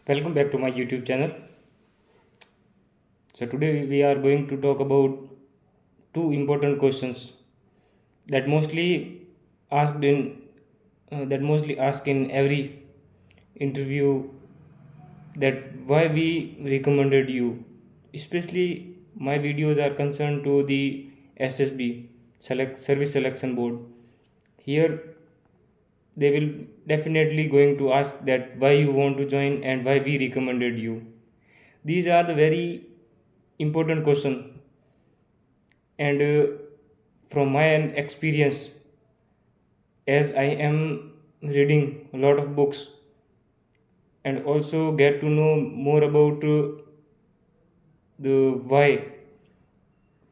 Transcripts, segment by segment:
Welcome back to my YouTube channel. So today we are going to talk about two important questions that mostly asked in that mostly asked in every interview, that why we recommended you. Especially my videos are concerned to the SSB, select service selection board. Here they will definitely going to ask that why you want to join and why we recommended you. These are the very important question, and from my experience, as I am reading a lot of books and also get to know more about the why,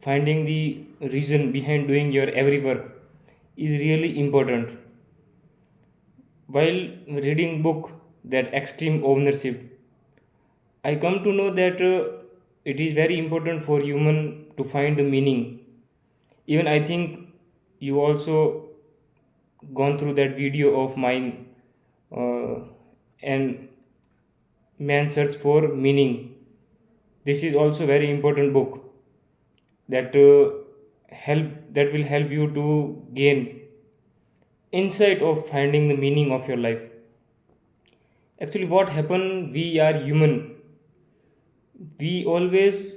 finding the reason behind doing your every work is really important. While reading book that extreme ownership, I come to know that it is very important for human to find the meaning. Even I think you also gone through that video of mine, uh, and man search for meaning. This is also very important book that that will help you to gain insight of finding the meaning of your life. Actually, what happen, we are human, we always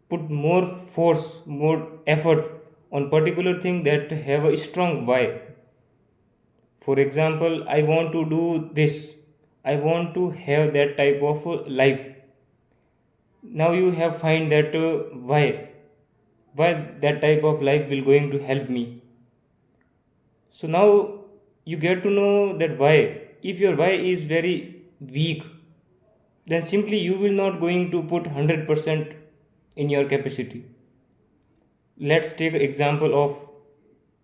put more force, more effort on particular thing that have a strong why. For example, I want to do this, I want to have that type of life. Now you have find that why that type of life will going to help me. So now you get to know that why. If your why is very weak, then simply you will not going to put 100% in your capacity. Let's take example of,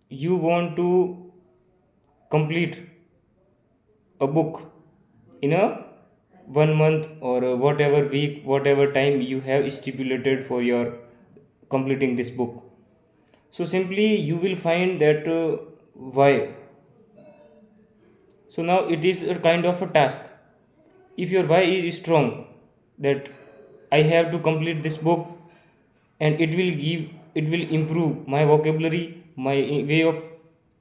you want to complete a book in a 1 month or whatever week, whatever time you have stipulated for your completing this book. So simply you will find that why. So now it is a kind of a task. If your why is strong, that I have to complete this book, and it will improve my vocabulary, my way of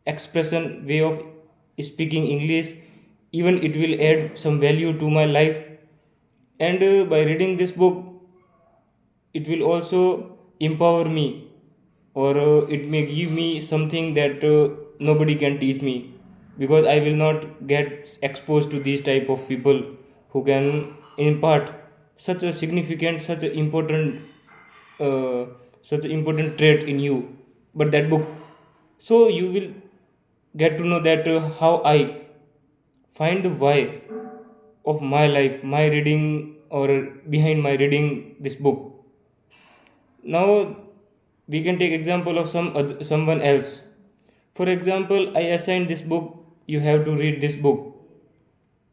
expression, way of speaking English. Even it will add some value to my life. And by reading this book, it will also empower me, or it may give me something that nobody can teach me, because I will not get exposed to these type of people who can impart such a significant, uh, such an important trait in you, but that book. So you will get to know that how I find the why of my life, my reading, or behind my reading this book. Now we can take example of someone else. For example, I assigned this book, you have to read this book,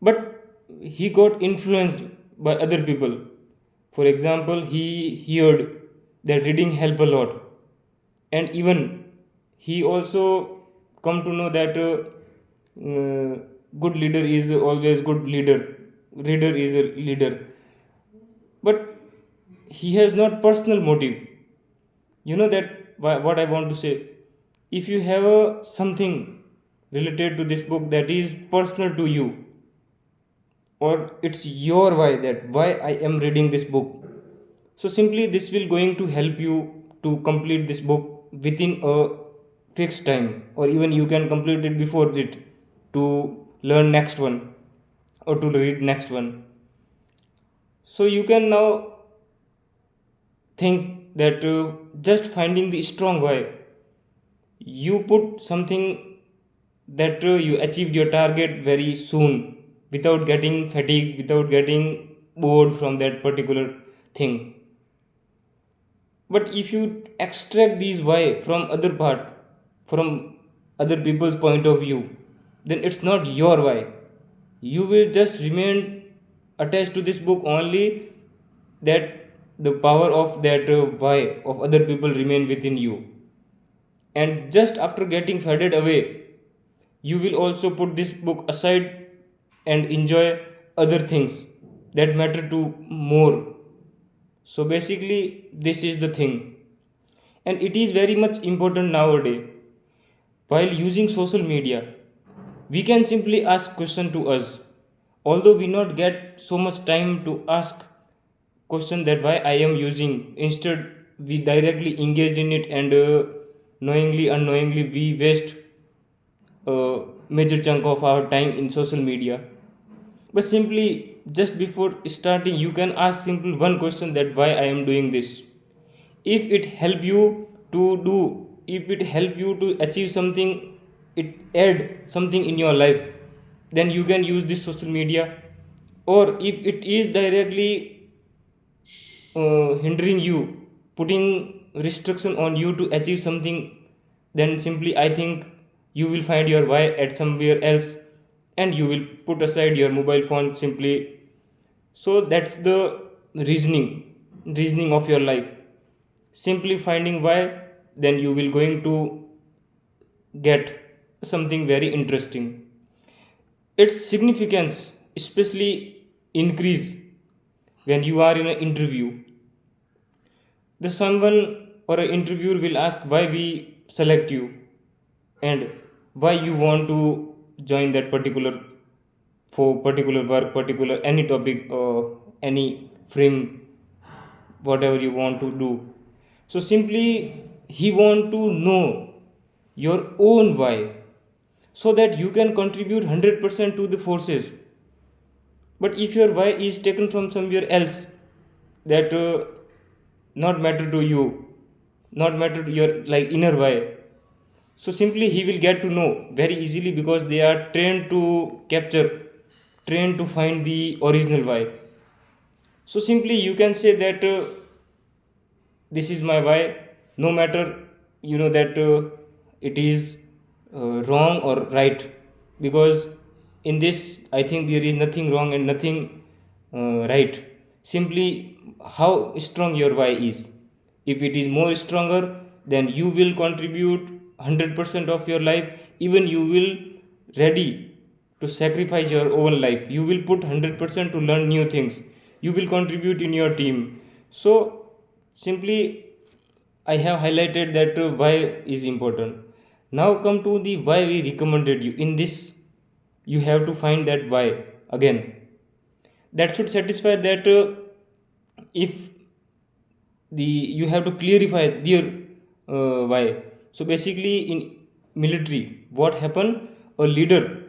but he got influenced by other people. For example, he heard that reading help a lot, and even he also come to know that uh, good leader is always good leader, reader is a leader. But he has not personal motive. You know that what I want to say. If you have something related to this book that is personal to you, or it's your why, that why I am reading this book, so simply this will going to help you to complete this book within a fixed time, or even you can complete it before it, to learn next one or to read next one. So you can now think that just finding the strong why, you put something that you achieved your target very soon, without getting fatigued, without getting bored from that particular thing. But if you extract these why from other part, from other people's point of view, then it's not your why. You will just remain attached to this book only, that the power of that why of other people remain within you. And just after getting faded away, you will also put this book aside and enjoy other things. that matter to more. So basically this is the thing, and it is very much important nowadays. While using social media, we can simply ask question to us, although we not get so much time to ask question that why I am using. Instead we directly engaged in it, and knowingly unknowingly we waste a major chunk of our time in social media. But simply, just before starting, you can ask simple one question, that why I am doing this. If it help you to do, if it help you to achieve something, it add something in your life, then you can use this social media. Or if it is directly hindering you, putting restriction on you to achieve something, then simply I think you will find your why at somewhere else, and you will put aside your mobile phone simply. So that's the reasoning of your life. Simply finding why, then you will going to get something very interesting. Its significance especially increase when you are in an interview. The someone or an interviewer will ask why we select you, and why you want to join that particular, for particular work, particular any topic, or any frame, whatever you want to do. So simply he want to know your own why, so that you can contribute 100% to the forces. But if your why is taken from somewhere else, that not matter to you, not matter to your like inner why, so simply he will get to know very easily, because they are trained to capture, trained to find the original why. So simply you can say that this is my why, no matter that it is wrong or right. Because in this I think there is nothing wrong and nothing right. Simply how strong your why is. If it is more stronger, then you will contribute 100% of your life. Even you will ready to sacrifice your own life. You will put 100% to learn new things. You will contribute in your team. So simply I have highlighted that why is important. Now come to the why we recommended you. In this you have to find that why again, that should satisfy that if the you have to clarify their why. So basically in military what happen, a leader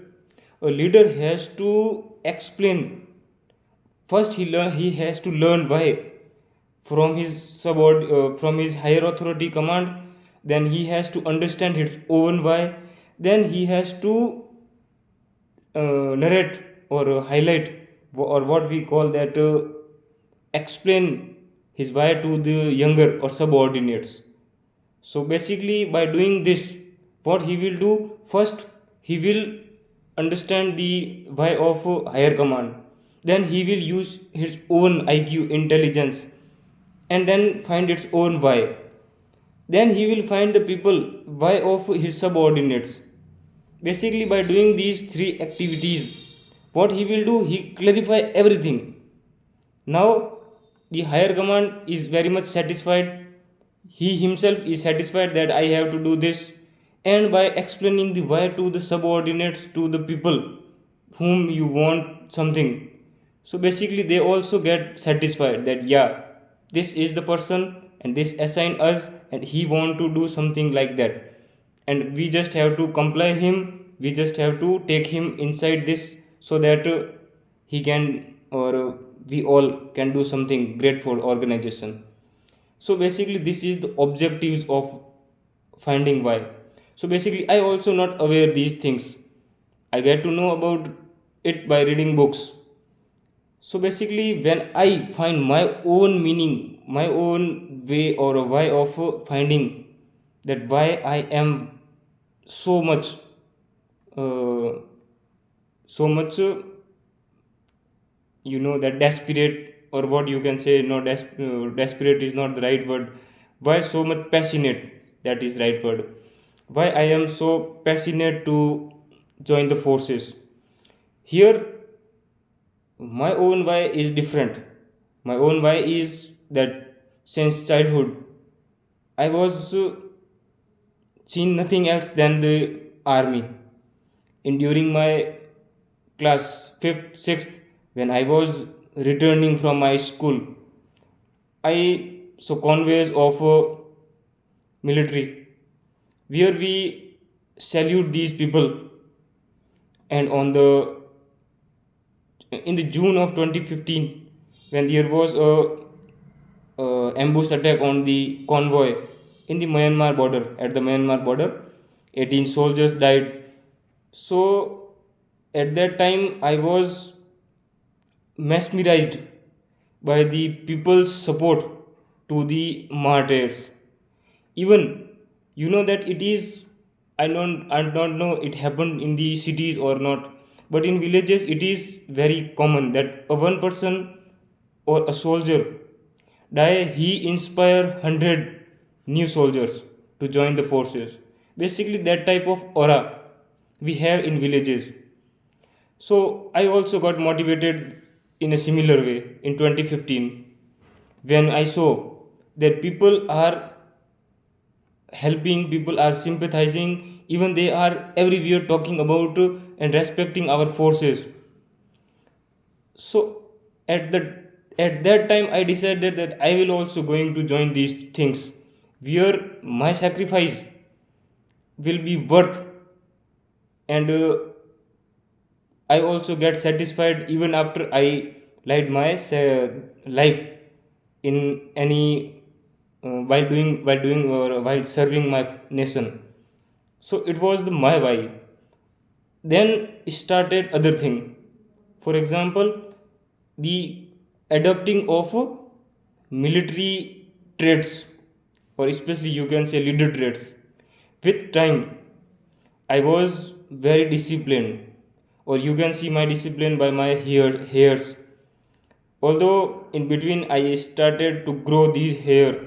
a leader has to explain. First he has to learn why from his from his higher authority command. Then he has to understand his own why. Then he has to narrate or highlight, or what we call that explain his why to the younger or subordinates. So basically by doing this, what he will do, first he will understand the why of higher command. Then he will use his own IQ intelligence, and then find its own why. Then he will find the people why of his subordinates. Basically by doing these three activities, what he will do, he clarify everything. Now the higher command is very much satisfied. He himself is satisfied that I have to do this. And by explaining the why to the subordinates, to the people whom you want something, so basically they also get satisfied that yeah, this is the person and this assign us, and he want to do something like that, and we just have to comply him. We just have to take him inside this, so that he can, or we all can do something great for organization. So basically this is the objectives of finding why. So basically I also not aware these things. I get to know about it by reading books. So basically when I find my own meaning, my own way or a why of finding that why I am so much uh, so much that desperate, or what you can say, no, desperate is not the right word. Why so much passionate, that is right word. Why I am so passionate to join the forces. Here My own why is different. My own why is that since childhood I was seen nothing else than the army. In during my class 5th, 6th, when I was returning from my school, I saw convoys of military where we salute these people, and on the in the June of 2015, when there was a ambush attack on the convoy in the Myanmar border, at the Myanmar border, 18 soldiers died. So at that time, I was mesmerized by the people's support to the martyrs. Even that it is, I don't know it happened in the cities or not, but in villages it is very common that a one person or a soldier die, he inspire 100 new soldiers to join the forces. Basically that type of aura we have in villages. So I also got motivated in a similar way in 2015 when I saw that people are helping, people are sympathizing, even they are everywhere talking about and respecting our forces. So at the at that time I decided that I will also going to join these things where my sacrifice will be worth, and I also get satisfied even after I led my life in any while doing or while serving my nation. So it was the my why. Then started other thing. For example, the adopting of military traits, or especially you can say leader traits. With time, I was very disciplined, or you can see my discipline by my hairs. Although in between I started to grow these hair,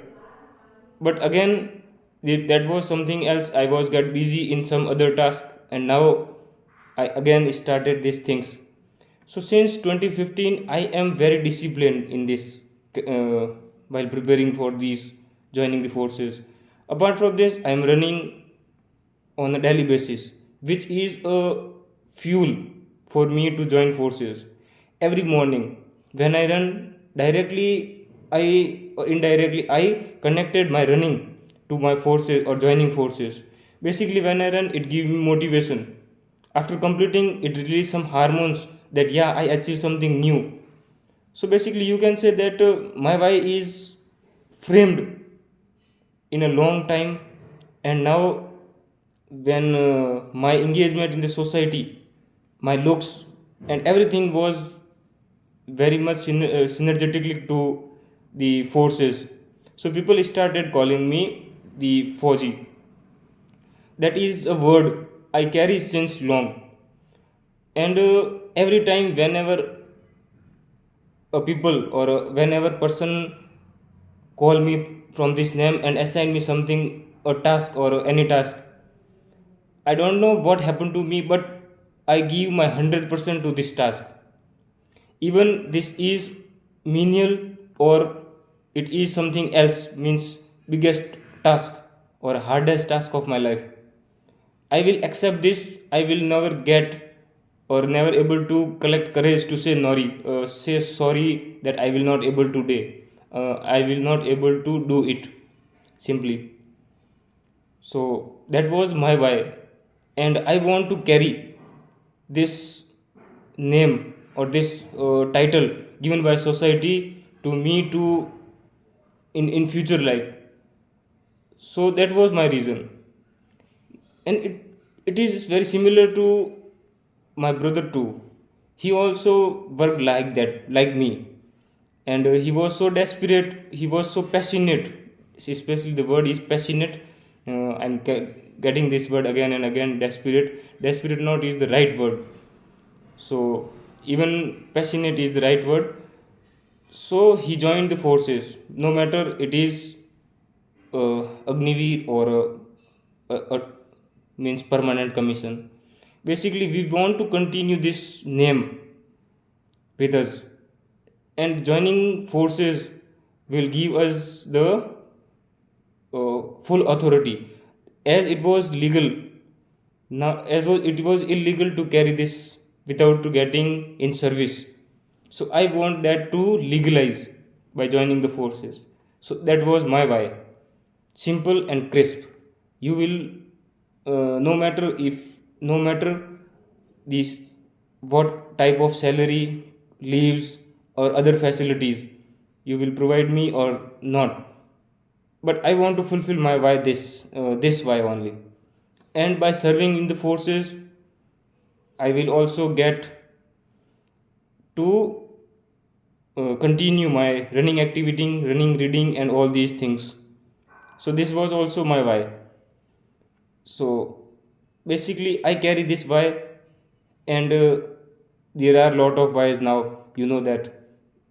but again that was something else. I was got busy in some other task, and now I again started these things. So since 2015 I am very disciplined in this, uh, while preparing for these joining the forces. Apart from this, I am running on a daily basis, which is a fuel for me to join forces. Every morning when I run, directly I or indirectly I connected my running to my forces or joining forces. Basically when I run, it gives me motivation. After completing, it releases some hormones that yeah, I achieved something new. So basically you can say that my why is framed in a long time. And now when my engagement in the society, my looks and everything was very much synergetically to the forces, so people started calling me the Fauji. That is a word I carry since long. And every time whenever a people or whenever person call me from this name and assign me something, a task or any task, I don't know what happened to me, but I give my 100% to this task. Even this is menial or it is something else, means biggest task or hardest task of my life, I will accept this. I will never get or never able to collect courage to say sorry that I will not able today. I will not able to do it simply. So that was my why, and I want to carry this name or this title given by society to me to in future life. So that was my reason, and it is very similar to my brother too. He also worked like that, like me, and he was so desperate, he was so passionate. Especially the word is passionate. Getting this word again and again. Desperate not is the right word. So even passionate is the right word. So he joined the forces, no matter it is Agniveer or means permanent commission. Basically, we want to continue this name with us, and joining forces will give us the full authority, as it was legal. Now, it was illegal to carry this without to getting in service. So I want that to legalize by joining the forces. So that was my why. Simple and crisp. You will, no matter these, what type of salary, leaves, or other facilities you will provide me or not, but I want to fulfill my why, this why only. And by serving in the forces, I will also get to continue my running activity, running, reading, and all these things. So this was also my why. So basically I carry this why. And there are a lot of whys now, that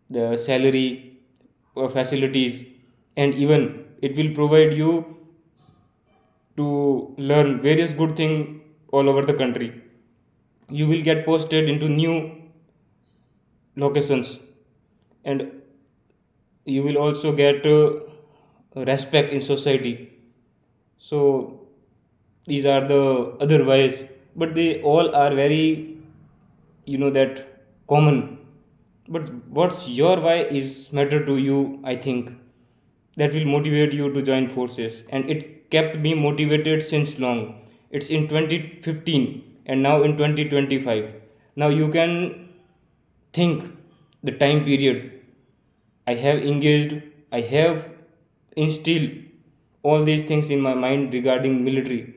the salary, facilities, and even it will provide you to learn various good thing all over the country. You will get posted into new locations, and you will also get respect in society. So these are the other ways, but they all are very, that common. But what's your why is matter to you, I think. That will motivate you to join forces, and it kept me motivated since long. It's in 2015 and now in 2025. Now you can think the time period I have engaged, I have instilled all these things in my mind regarding military.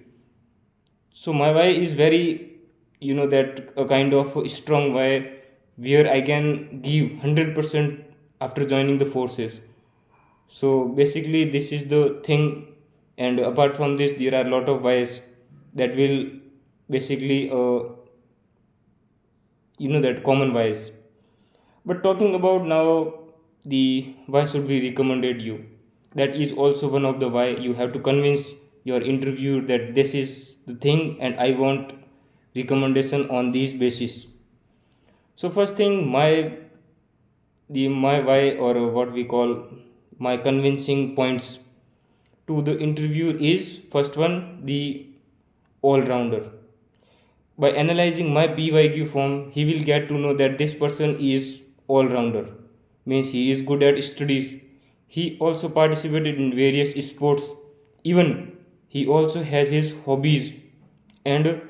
So my why is very, that a kind of a strong why, where I can give 100% after joining the forces. So basically this is the thing. And apart from this, there are a lot of whys that will basically, that common whys. But talking about now the why should we recommended you, that is also one of the why. You have to convince your interviewer that this is the thing and I want recommendation on these basis. So first thing, my why, or what we call my convincing points to the interviewer is: first one, the all rounder. By analyzing my PYQ form, he will get to know that this person is all rounder. Means he is good at studies. He also participated in various sports. Even he also has his hobbies, and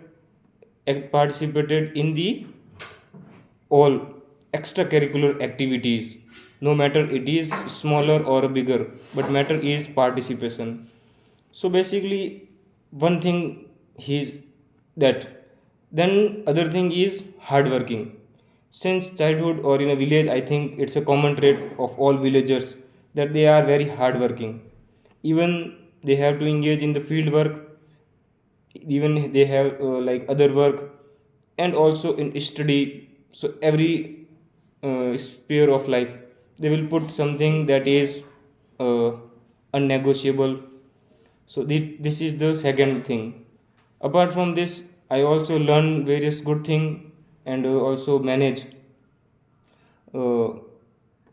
participated in the all extracurricular activities. No matter it is smaller or bigger, but matter is participation. So basically one thing is that. Then other thing is hardworking. Since childhood or in a village, I think it's a common trait of all villagers that they are very hardworking. Even they have to engage in the field work, even they have like other work, and also in study. So every sphere of life they will put something that is uh, unnegotiable. So this is the second thing. Apart from this, I also learn various good thing, and also manage uh,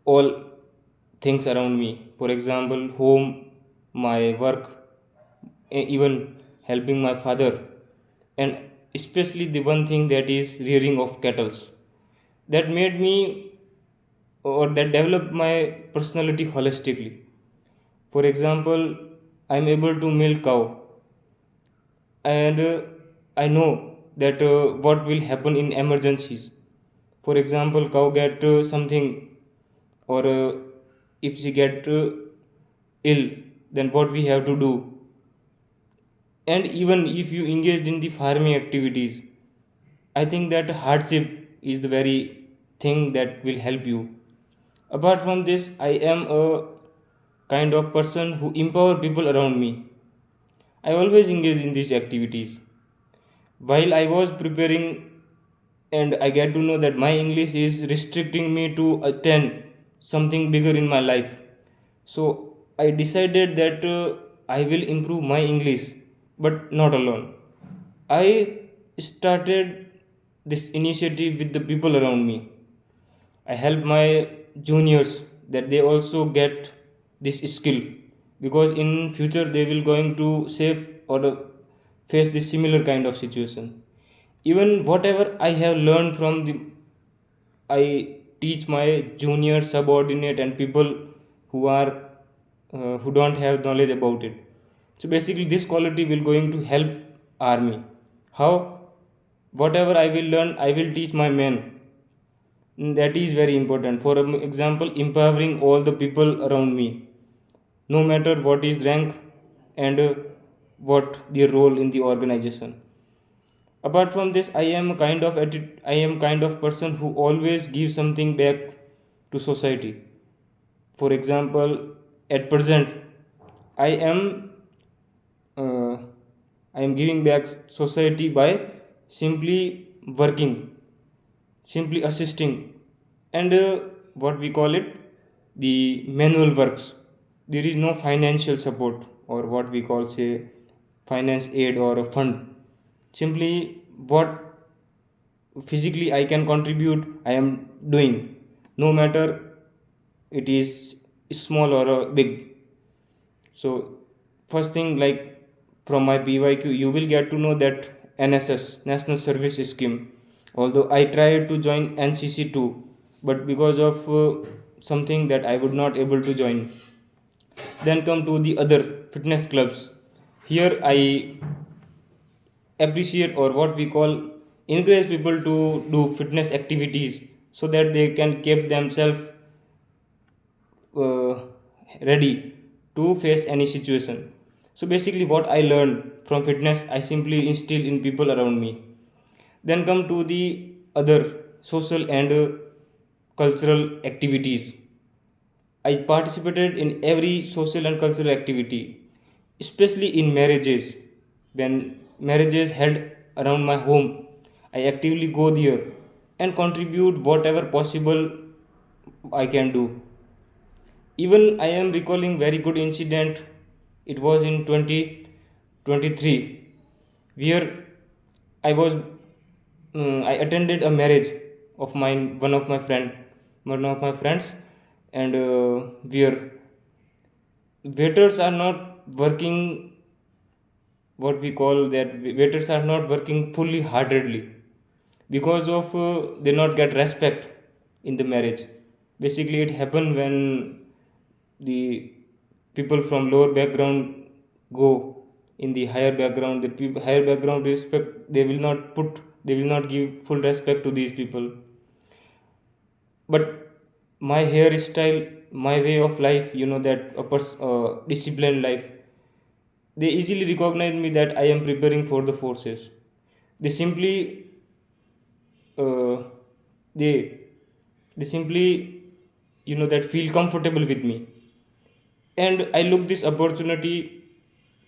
all things around me. For example, home, my work, even helping my father, and especially the one thing that is rearing of cattle. That made me, or that developed my personality holistically. For example, I'm able to milk cow, and I know that what will happen in emergencies. For example, cow get something, or if she get ill, then what we have to do. And even if you engaged in the farming activities, I think that hardship is the very thing that will help you. Apart from this, I am a kind of person who empower people around me. I always engage in these activities. While I was preparing, and I get to know that my English is restricting me to attend something bigger in my life. So I decided that I will improve my English, but not alone. I started this initiative with the people around me. I help my juniors that they also get this skill, because in future they will going to save or face this similar kind of situation. Even whatever I have learned from the, I teach my junior, subordinate, and people who are who don't have knowledge about it. So basically, this quality will going to help army. How? Whatever I will learn, I will teach my men. That is very important. For example, empowering all the people around me, no matter what is rank and what their role in the organization. Apart from this, I am kind of person who always gives something back to society. For example, at present, I am uh, I am giving back society by simply working, simply assisting, and what we call it, the manual works. There is no financial support, or what we call say finance aid or a fund. Simply what physically I can contribute, I am doing, no matter it is small or big. So first thing, like, from my BYQ you will get to know that NSS, National Service Scheme, although I tried to join NCC too, but because of something that I would not able to join. Then come to the other fitness clubs. Here I appreciate, or what we call, encourage people to do fitness activities, so that they can keep themselves uh, ready to face any situation. So basically what I learned from fitness, I simply instill in people around me. Then come to the other social and cultural activities. I participated in every social and cultural activity, especially in marriages. When marriages held around my home, I actively go there and contribute whatever possible I can do. Even I am recalling very good incident. It was in 2023, where I was I attended a marriage of mine, one of my friends, and where waiters are not working, what we call that, waiters are not working fully heartedly, because of they not get respect in the marriage. Basically it happen when the people from lower background go in the higher background. The higher background respect, they will not give full respect to these people. But my hairstyle, my way of life, that disciplined life, they easily recognize me that I am preparing for the forces. They simply uh, they they simply, that feel comfortable with me, and I look this opportunity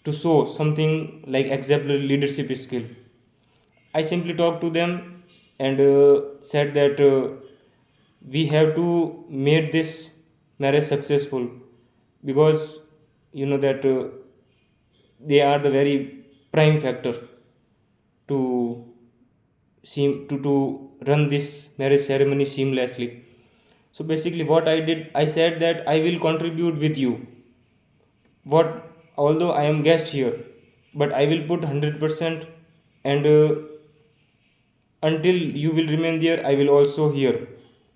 to show something like exemplary leadership skill. I simply talked to them and said that we have to make this marriage successful, because that they are the very prime factor to to run this marriage ceremony seamlessly. So basically what I did, I said that I will contribute with you. What, although I am guest here, but I will put 100%, and until you will remain there, I will also here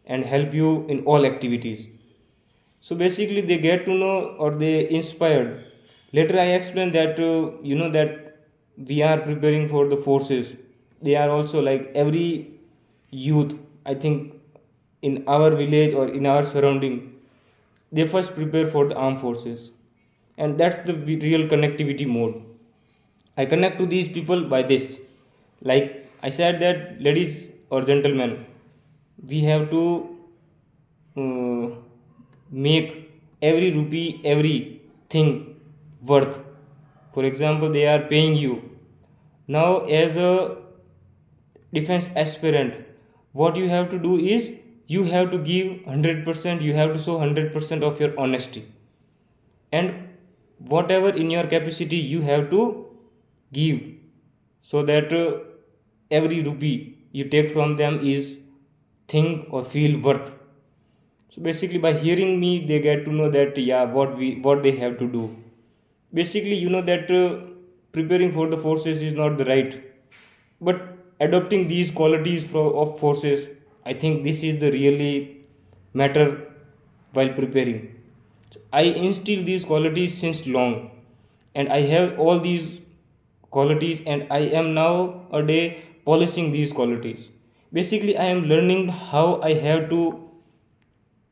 and help you in all activities. So basically they get to know, or they inspired. Later I explained that that we are preparing for the forces. They are also like every youth, I think, in our village or in our surrounding, they first prepare for the armed forces. And that's the real connectivity mode. I connect to these people by this. Like I said that, ladies or gentlemen, we have to uh, make every rupee, everything worth. For example, they are paying you now as a defense aspirant. What you have to do is, you have to give 100%, you have to show 100% of your honesty, and whatever in your capacity you have to give, so that every rupee you take from them is think or feel worth. So basically, by hearing me, they get to know that yeah, what they have to do. Basically, that preparing for the forces is not the right, but adopting these qualities of forces, I think this is the really matter while preparing. So I instill these qualities since long, and I have all these qualities, and I am now a day polishing these qualities. Basically, I am learning how I have to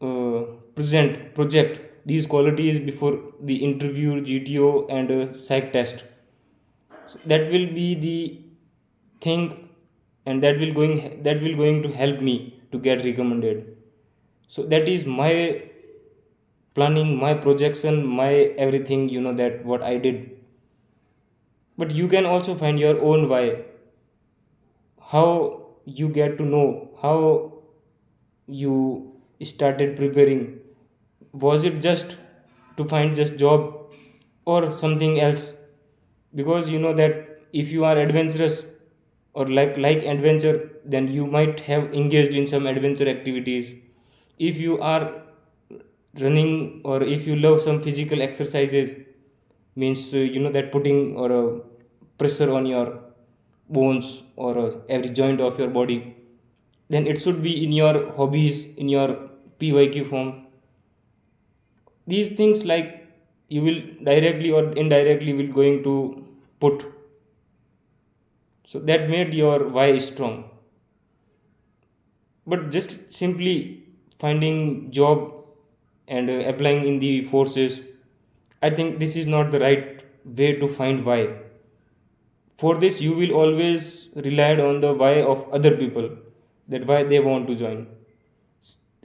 uh, project these qualities before the interview, GTO, and psych test. So that will be the thing, and that will going to help me to get recommended. So that is my planning, my projection, my everything, that what I did. But you can also find your own why, how you get to know how you started preparing. Was it just to find just job or something else? Because that if you are adventurous or like adventure, then you might have engaged in some adventure activities. If you are running, or if you love some physical exercises, means that putting or pressure on your bones or every joint of your body, then it should be in your hobbies, in your pyq form. These things, like, you will directly or indirectly will going to put. So that made your why strong. But just simply finding job and applying in the forces, I think this is not the right way to find why. For this, you will always rely on the why of other people, that why they want to join,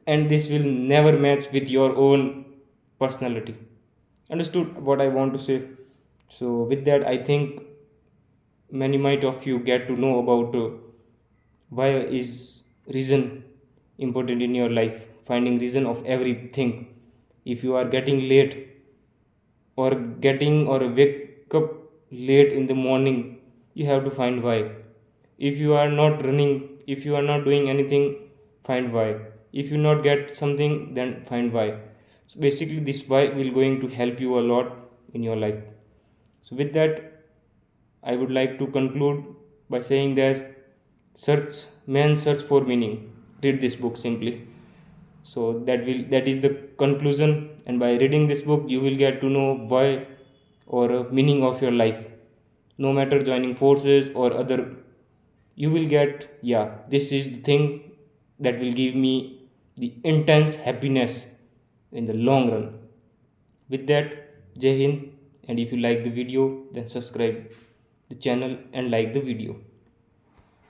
and this will never match with your own personality. Understood what I want to say? So with that, I think many might of you get to know about why is reason important in your life, finding reason of everything. If you are getting late, or getting or wake up late in the morning, you have to find why. If you are not running, if you are not doing anything, find why. If you not get something, then find why. So basically, this why will going to help you a lot in your life. So with that, I would like to conclude by saying that search for meaning. Read this book simply. So that is the conclusion, and by reading this book, you will get to know why or meaning of your life. No matter joining forces or other, you will get, yeah, this is the thing that will give me the intense happiness in the long run. With that, Jai Hind, and if you like the video, then subscribe the channel and like the video.